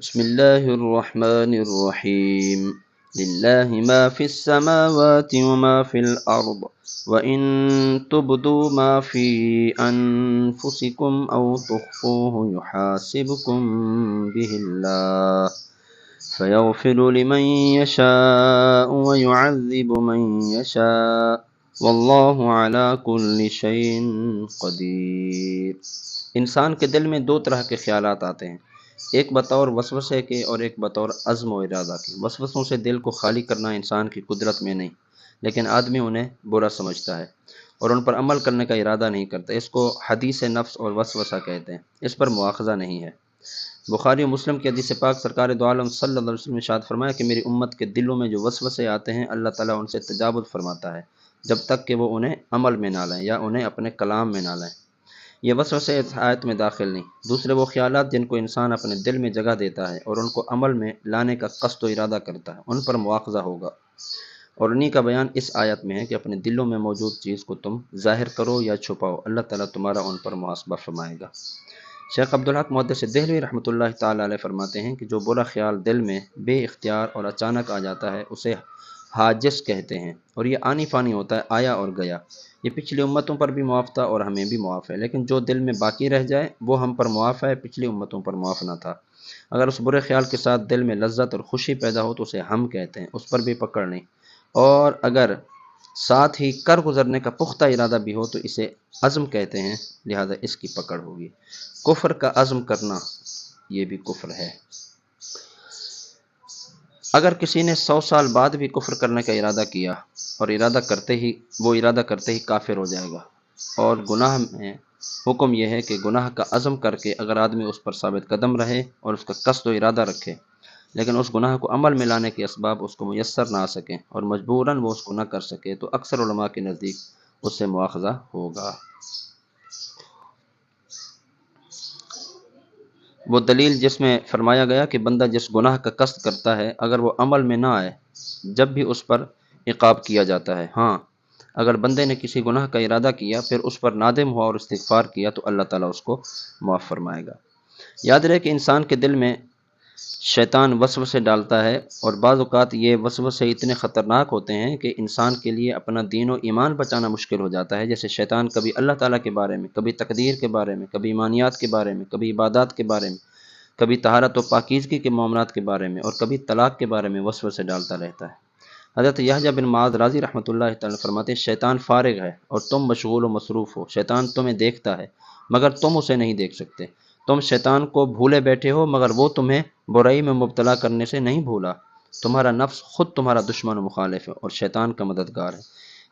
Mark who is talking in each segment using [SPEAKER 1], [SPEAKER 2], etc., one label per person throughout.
[SPEAKER 1] بسم الله الرحمن الرحيم لله ما في السماوات وما في الأرض وإن تبدوا ما في أنفسكم أو تخفوه يحاسبكم به الله فيغفر لمن يشاء ويعذب من يشاء والله على كل شيء قدیر۔ انسان کے دل میں دو طرح کے خیالات آتے ہیں، ایک بطور وسوسے کے اور ایک بطور عزم و ارادہ کے۔ وسوسوں سے دل کو خالی کرنا انسان کی قدرت میں نہیں، لیکن آدمی انہیں برا سمجھتا ہے اور ان پر عمل کرنے کا ارادہ نہیں کرتا۔ اس کو حدیث نفس اور وسوسہ کہتے ہیں، اس پر مواخذہ نہیں ہے۔ بخاری و مسلم کی حدیث پاک سرکار دو عالم صلی اللہ علیہ وسلم نے ارشاد فرمایا کہ میری امت کے دلوں میں جو وسوسے آتے ہیں اللہ تعالیٰ ان سے تجاوز فرماتا ہے جب تک کہ وہ انہیں عمل میں نہ لائیں یا انہیں اپنے کلام میں نہ لائیں۔ یہ وسوسے اس آیت میں داخل نہیں۔ دوسرے وہ خیالات جن کو انسان اپنے دل میں جگہ دیتا ہے اور ان کو عمل میں لانے کا قصد و ارادہ کرتا ہے، ان پر مواخذہ ہوگا، اور انہی کا بیان اس آیت میں ہے کہ اپنے دلوں میں موجود چیز کو تم ظاہر کرو یا چھپاؤ، اللہ تعالیٰ تمہارا ان پر محاسبہ فرمائے گا۔ شیخ عبدالحق محدث دہلوی رحمۃ اللہ تعالیٰ علیہ فرماتے ہیں کہ جو برا خیال دل میں بے اختیار اور اچانک آ جاتا ہے اسے حاجس کہتے ہیں، اور یہ آنی فانی ہوتا ہے، آیا اور گیا۔ یہ پچھلی امتوں پر بھی معاف تھا اور ہمیں بھی معاف ہے، لیکن جو دل میں باقی رہ جائے وہ ہم پر معاف ہے، پچھلی امتوں پر معاف نہ تھا۔ اگر اس برے خیال کے ساتھ دل میں لذت اور خوشی پیدا ہو تو اسے ہم کہتے ہیں، اس پر بھی پکڑ نہیں، اور اگر ساتھ ہی کر گزرنے کا پختہ ارادہ بھی ہو تو اسے عزم کہتے ہیں، لہذا اس کی پکڑ ہوگی۔ کفر کا عزم کرنا یہ بھی کفر ہے۔ اگر کسی نے 100 سال بعد بھی کفر کرنے کا ارادہ کیا اور ارادہ کرتے ہی کافر ہو جائے گا، اور گناہ میں حکم یہ ہے کہ گناہ کا عزم کر کے اگر آدمی اس پر ثابت قدم رہے اور اس کا قصد و ارادہ رکھے، لیکن اس گناہ کو عمل میں لانے کے اسباب اس کو میسر نہ آ سکیں اور مجبوراً وہ اس کو نہ کر سکے تو اکثر علماء کے نزدیک اس سے مواخذہ ہوگا۔ وہ دلیل جس میں فرمایا گیا کہ بندہ جس گناہ کا قصد کرتا ہے اگر وہ عمل میں نہ آئے جب بھی اس پر عقاب کیا جاتا ہے۔ ہاں، اگر بندے نے کسی گناہ کا ارادہ کیا پھر اس پر نادم ہوا اور استغفار کیا تو اللہ تعالیٰ اس کو معاف فرمائے گا۔ یاد رہے کہ انسان کے دل میں شیطان وسوسے ڈالتا ہے، اور بعض اوقات یہ وسوسے اتنے خطرناک ہوتے ہیں کہ انسان کے لیے اپنا دین و ایمان بچانا مشکل ہو جاتا ہے۔ جیسے شیطان کبھی اللہ تعالیٰ کے بارے میں، کبھی تقدیر کے بارے میں، کبھی ایمانیات کے بارے میں، کبھی عبادات کے بارے میں، کبھی طہارت و پاکیزگی کے معاملات کے بارے میں، اور کبھی طلاق کے بارے میں وسوسے ڈالتا رہتا ہے۔ حضرت یحییٰ بن معاذ راضی رحمۃ اللہ تعالیٰ فرماتے ہیں شیطان فارغ ہے اور تم مشغول و مصروف ہو۔ شیطان تمہیں دیکھتا ہے مگر تم اسے نہیں دیکھ سکتے۔ تم شیطان کو بھولے بیٹھے ہو مگر وہ تمہیں برائی میں مبتلا کرنے سے نہیں بھولا۔ تمہارا نفس خود تمہارا دشمن و مخالف ہے اور شیطان کا مددگار ہے،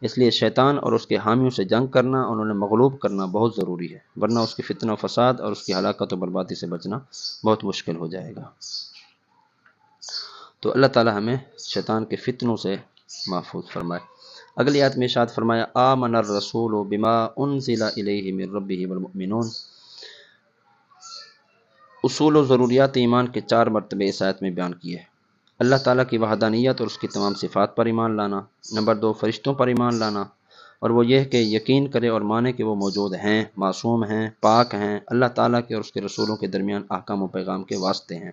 [SPEAKER 1] اس لیے شیطان اور اس کے حامیوں سے جنگ کرنا اور انہیں مغلوب کرنا بہت ضروری ہے، ورنہ اس کی فتنہ و فساد اور اس کی ہلاکت و بربادی سے بچنا بہت مشکل ہو جائے گا۔ تو اللہ تعالی ہمیں شیطان کے فتنوں سے محفوظ فرمائے۔ اگلی آیت میں ارشاد فرمایا آمن الرسول بما انزل الیہ من ربہ والمؤمنون۔ اصول و ضروریات ایمان کے 4 مرتبے اس آیت میں بیان کیے ہیں۔ اللہ تعالیٰ کی وحدانیت اور اس کی تمام صفات پر ایمان لانا، نمبر 2 فرشتوں پر ایمان لانا، اور وہ یہ کہ یقین کرے اور مانے کہ وہ موجود ہیں، معصوم ہیں، پاک ہیں، اللہ تعالیٰ کے اور اس کے رسولوں کے درمیان احکام و پیغام کے واسطے ہیں۔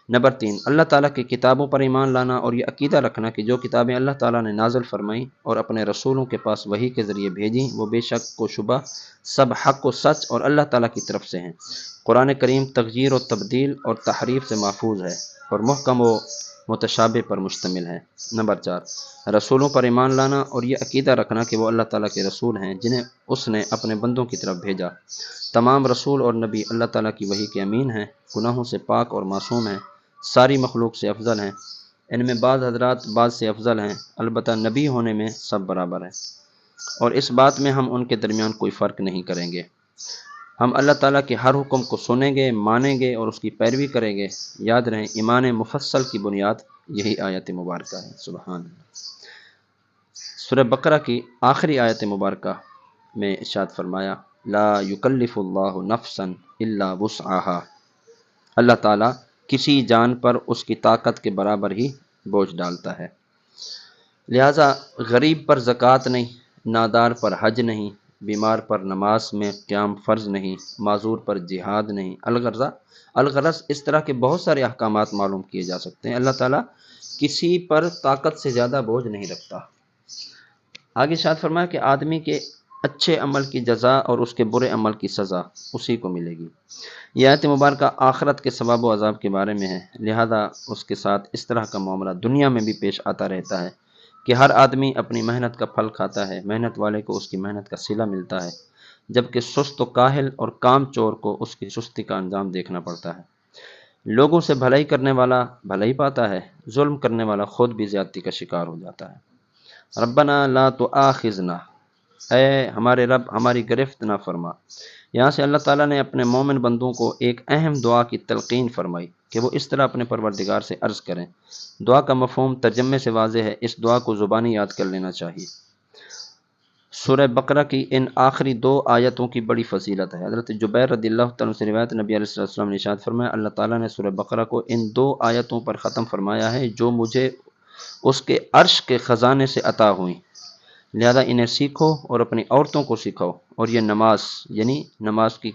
[SPEAKER 1] نمبر 3 اللہ تعالیٰ کی کتابوں پر ایمان لانا اور یہ عقیدہ رکھنا کہ جو کتابیں اللہ تعالیٰ نے نازل فرمائیں اور اپنے رسولوں کے پاس وحی کے ذریعے بھیجیں وہ بے شک و شبہ سب حق و سچ اور اللہ تعالیٰ کی طرف سے ہیں۔ قرآن کریم تغییر و تبدیل اور تحریف سے محفوظ ہے اور محکم و متشابہ پر مشتمل ہے۔ نمبر 4 رسولوں پر ایمان لانا اور یہ عقیدہ رکھنا کہ وہ اللہ تعالیٰ کے رسول ہیں جنہیں اس نے اپنے بندوں کی طرف بھیجا۔ تمام رسول اور نبی اللہ تعالیٰ کی وحی کے امین ہیں، گناہوں سے پاک اور معصوم ہیں، ساری مخلوق سے افضل ہیں، ان میں بعض حضرات بعض سے افضل ہیں، البتہ نبی ہونے میں سب برابر ہیں، اور اس بات میں ہم ان کے درمیان کوئی فرق نہیں کریں گے۔ ہم اللہ تعالیٰ کے ہر حکم کو سنیں گے، مانیں گے اور اس کی پیروی کریں گے۔ یاد رہیں ایمان مفصل کی بنیاد یہی آیت مبارکہ ہے۔ سبحان اللہ۔ سورہ بقرہ کی آخری آیت مبارکہ میں ارشاد فرمایا لا یکلف اللہ نفسا الا وسعها۔ اللہ تعالیٰ کسی جان پر اس کی طاقت کے برابر ہی بوجھ ڈالتا ہے، لہٰذا غریب پر زکوٰۃ نہیں، نادار پر حج نہیں، بیمار پر نماز میں قیام فرض نہیں، معذور پر جہاد نہیں، الغرض اس طرح کے بہت سارے احکامات معلوم کیے جا سکتے ہیں۔ اللہ تعالیٰ کسی پر طاقت سے زیادہ بوجھ نہیں رکھتا۔ آگے ارشاد فرمایا کہ آدمی کے اچھے عمل کی جزا اور اس کے برے عمل کی سزا اسی کو ملے گی۔ یہ آیت مبارکہ آخرت کے ثواب و عذاب کے بارے میں ہے، لہذا اس کے ساتھ اس طرح کا معاملہ دنیا میں بھی پیش آتا رہتا ہے کہ ہر آدمی اپنی محنت کا پھل کھاتا ہے، محنت والے کو اس کی محنت کا صلہ ملتا ہے، جبکہ سست و کاہل اور کام چور کو اس کی سستی کا انجام دیکھنا پڑتا ہے۔ لوگوں سے بھلائی کرنے والا بھلائی پاتا ہے، ظلم کرنے والا خود بھی زیادتی کا شکار ہو جاتا ہے۔ ربنا لا تؤاخذنا، اے ہمارے رب ہماری گرفت نہ فرما۔ یہاں سے اللہ تعالیٰ نے اپنے مومن بندوں کو ایک اہم دعا کی تلقین فرمائی کہ وہ اس طرح اپنے پروردگار سے عرض کریں۔ دعا کا مفہوم ترجمے سے واضح ہے، اس دعا کو زبانی یاد کر لینا چاہیے۔ سورہ بقرہ کی ان آخری 2 آیتوں کی بڑی فضیلت ہے۔ حضرت جبیر رضی اللہ تعالیٰ سے روایت، نبی علیہ السلام نے ارشاد فرمایا، اللہ تعالیٰ نے سورہ بقرہ کو ان 2 آیتوں پر ختم فرمایا ہے جو مجھے اس کے عرش کے خزانے سے عطا ہوئیں، لہذا انہیں سیکھو اور اپنی عورتوں کو سکھاؤ، اور یہ نماز یعنی نماز کی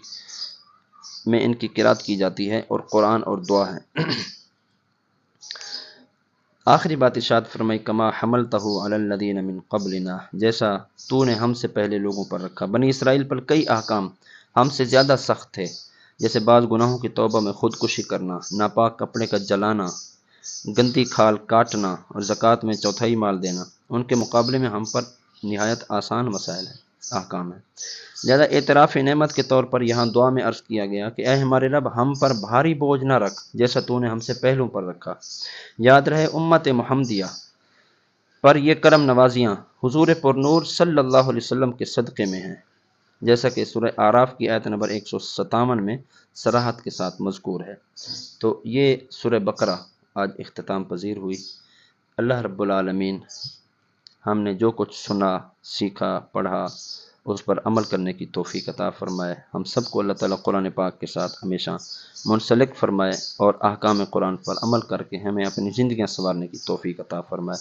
[SPEAKER 1] میں ان کی قرات کی جاتی ہے، اور قرآن اور دعا ہے۔ آخری بات ارشاد فرمائی، کما حملتہ علی الذین من قبلنا، جیسا تو نے ہم سے پہلے لوگوں پر رکھا۔ بنی اسرائیل پر کئی احکام ہم سے زیادہ سخت تھے، جیسے بعض گناہوں کی توبہ میں خودکشی کرنا، ناپاک کپڑے کا جلانا، گندی کھال کاٹنا اور زکوٰۃ میں چوتھائی مال دینا۔ ان کے مقابلے میں ہم پر نہایت آسان مسائل ہیں، احکام ہیں۔ لہذا اعتراف نعمت کے طور پر یہاں دعا میں عرض کیا گیا کہ اے ہمارے رب ہم پر بھاری بوجھ نہ رکھ جیسا تو نے ہم سے پہلوں پر رکھا۔ یاد رہے امت محمدیہ پر یہ کرم نوازیاں حضور پر نور صلی اللہ علیہ وسلم کے صدقے میں ہیں، جیسا کہ سورہ اعراف کی آیت نمبر 157 میں صراحت کے ساتھ مذکور ہے۔ تو یہ سورہ بقرہ آج اختتام پذیر ہوئی۔ اللہ رب العالمین ہم نے جو کچھ سنا، سیکھا، پڑھا، اس پر عمل کرنے کی توفیق عطا فرمائے۔ ہم سب کو اللہ تعالیٰ قرآن پاک کے ساتھ ہمیشہ منسلک فرمائے اور احکام قرآن پر عمل کر کے ہمیں اپنی زندگیاں سنوارنے کی توفیق عطا فرمائے۔